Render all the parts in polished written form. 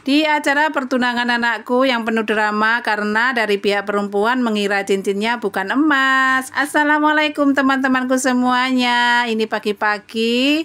Di acara pertunangan anakku yang penuh drama karena dari pihak perempuan mengira cincinnya bukan emas. Assalamualaikum teman-temanku semuanya. Ini pagi-pagi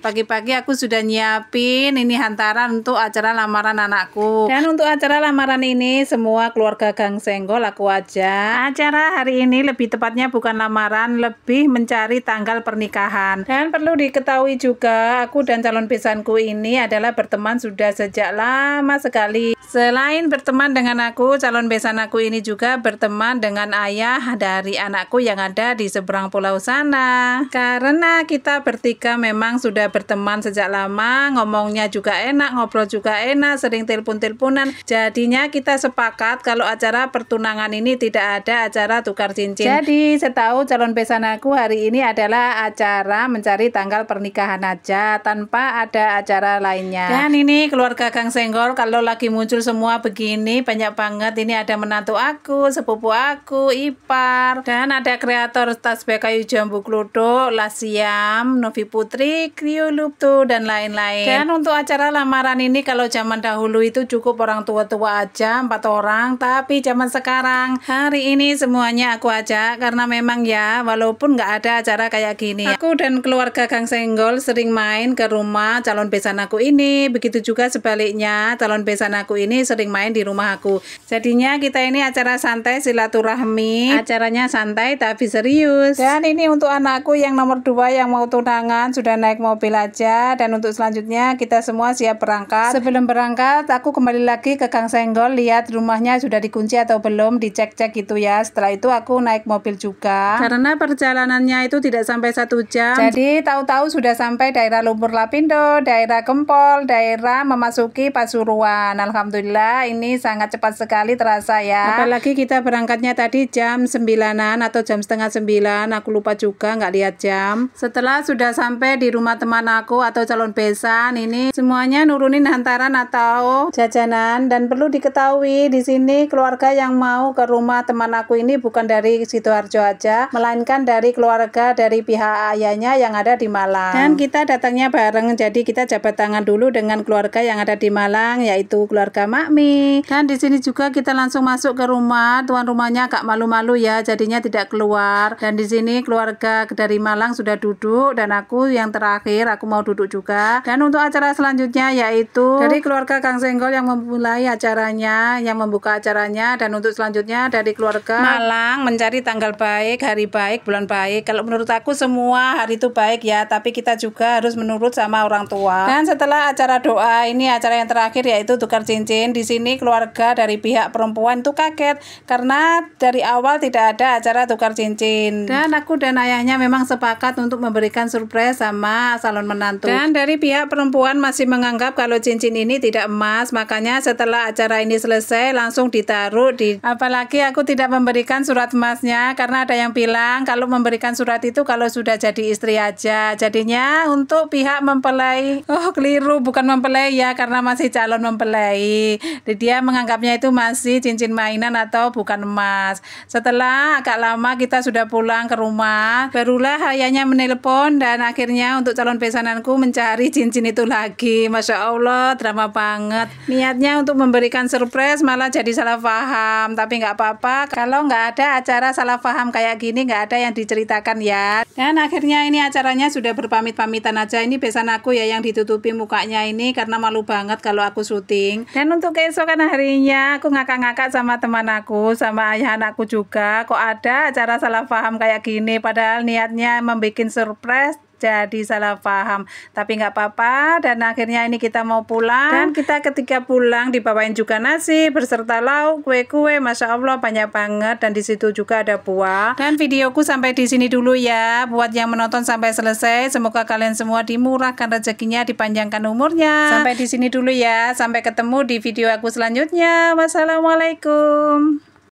aku sudah nyiapin ini hantaran untuk acara lamaran anakku. Dan untuk acara lamaran ini semua keluarga Gang Senggol aku ajak. Acara hari ini lebih tepatnya bukan lamaran, lebih mencari tanggal pernikahan. Dan perlu diketahui juga aku dan calon besanku ini adalah berteman sudah sejak lama sekali. Selain berteman dengan aku, calon besan aku ini juga berteman dengan ayah dari anakku yang ada di seberang pulau sana. Karena kita bertiga memang sudah berteman sejak lama, ngomongnya juga enak, ngobrol juga enak, sering telepon-teleponan. Jadinya kita sepakat kalau acara pertunangan ini tidak ada acara tukar cincin. Jadi setahu calon besan aku hari ini adalah acara mencari tanggal pernikahan aja, tanpa ada acara lainnya. Dan ini keluarga Gang Senggol kalau lagi muncul semua begini banyak banget. Ini ada menantu aku, sepupu aku, ipar, dan ada kreator tasbih kayu jambu kluduk, Lasiam, Novi Putri, Krioluptu, dan lain-lain. Dan untuk acara lamaran ini kalau zaman dahulu itu cukup orang tua-tua aja 4 orang, tapi zaman sekarang hari ini semuanya aku ajak karena memang ya walaupun nggak ada acara kayak gini, aku dan keluarga Gang Senggol sering main ke rumah calon besan aku ini, begitu juga sebaliknya calon besan aku ini sering main di rumah aku. Jadinya kita ini acara santai silaturahmi, acaranya santai tapi serius. Dan ini untuk anakku yang nomor 2 yang mau tunangan sudah naik mobil aja. Dan untuk selanjutnya kita semua siap berangkat. Sebelum berangkat aku kembali lagi ke Gang Senggol, lihat rumahnya sudah dikunci atau belum, dicek-cek gitu ya. Setelah itu aku naik mobil juga karena perjalanannya itu tidak sampai 1 jam. Jadi tahu-tahu sudah sampai daerah Lumpur Lapindo, daerah Gempol, daerah memasuki Pasuruan. Alhamdulillah ini sangat cepat sekali terasa ya. Apalagi kita berangkatnya tadi jam 9-an atau jam setengah 9, aku lupa juga nggak lihat jam. Setelah sudah sampai di rumah teman aku atau calon besan, ini semuanya nurunin hantaran atau jajanan. Dan perlu diketahui di sini keluarga yang mau ke rumah teman aku ini bukan dari Sidoarjo aja, melainkan dari keluarga dari pihak ayahnya yang ada di Malang. Dan kita datangnya bareng, jadi kita jabat tangan dulu dengan keluarga yang ada di Malang, yaitu keluarga Makmi. Dan di sini juga kita langsung masuk ke rumah. Tuan rumahnya agak malu-malu ya, jadinya tidak keluar. Dan di sini keluarga dari Malang sudah duduk dan aku yang terakhir, aku mau duduk juga. Dan untuk acara selanjutnya yaitu dari keluarga Gang Senggol yang memulai acaranya, yang membuka acaranya. Dan untuk selanjutnya dari keluarga Malang mencari tanggal baik, hari baik, bulan baik. Kalau menurut aku semua hari itu baik ya, tapi kita juga harus menurut sama orang tua. Dan setelah acara doa, ini acara yang terakhir yaitu tukar cincin. Di sini keluarga dari pihak perempuan itu kaget karena dari awal tidak ada acara tukar cincin. Dan aku dan ayahnya memang sepakat untuk memberikan surprise sama calon menantu. Dan dari pihak perempuan masih menganggap kalau cincin ini tidak emas, makanya setelah acara ini selesai langsung ditaruh di. Apalagi aku tidak memberikan surat emasnya karena ada yang bilang kalau memberikan surat itu kalau sudah jadi istri aja. Jadinya untuk pihak mempelai, keliru, bukan mempelai ya, karena masih calon mempelai. Dia menganggapnya itu masih cincin mainan atau bukan emas. Setelah agak lama kita sudah pulang ke rumah, barulah ayahnya menelpon dan akhirnya untuk calon besananku mencari cincin itu lagi. Masya Allah, drama banget. Niatnya untuk memberikan surprise malah jadi salah paham. Tapi nggak apa-apa, kalau nggak ada acara salah paham kayak gini nggak ada yang diceritakan ya. Dan akhirnya ini acaranya sudah berpamit-pamitan aja. Ini besan aku ya yang ditutupi mukanya ini karena malu banget kalau aku syuting. Dan untuk keesokan harinya aku ngakak-ngakak sama teman aku, sama ayah anakku juga. Kok ada acara salah paham kayak gini, padahal niatnya membuat surprise jadi salah paham. Tapi nggak apa-apa. Dan akhirnya ini kita mau pulang. Dan kita ketika pulang dibawain juga nasi berserta lauk, kue-kue. Masya Allah banyak banget. Dan di situ juga ada buah. Dan videoku sampai di sini dulu ya. Buat yang menonton sampai selesai, semoga kalian semua dimurahkan rezekinya, dipanjangkan umurnya. Sampai di sini dulu ya. Sampai ketemu di video aku selanjutnya. Wassalamualaikum.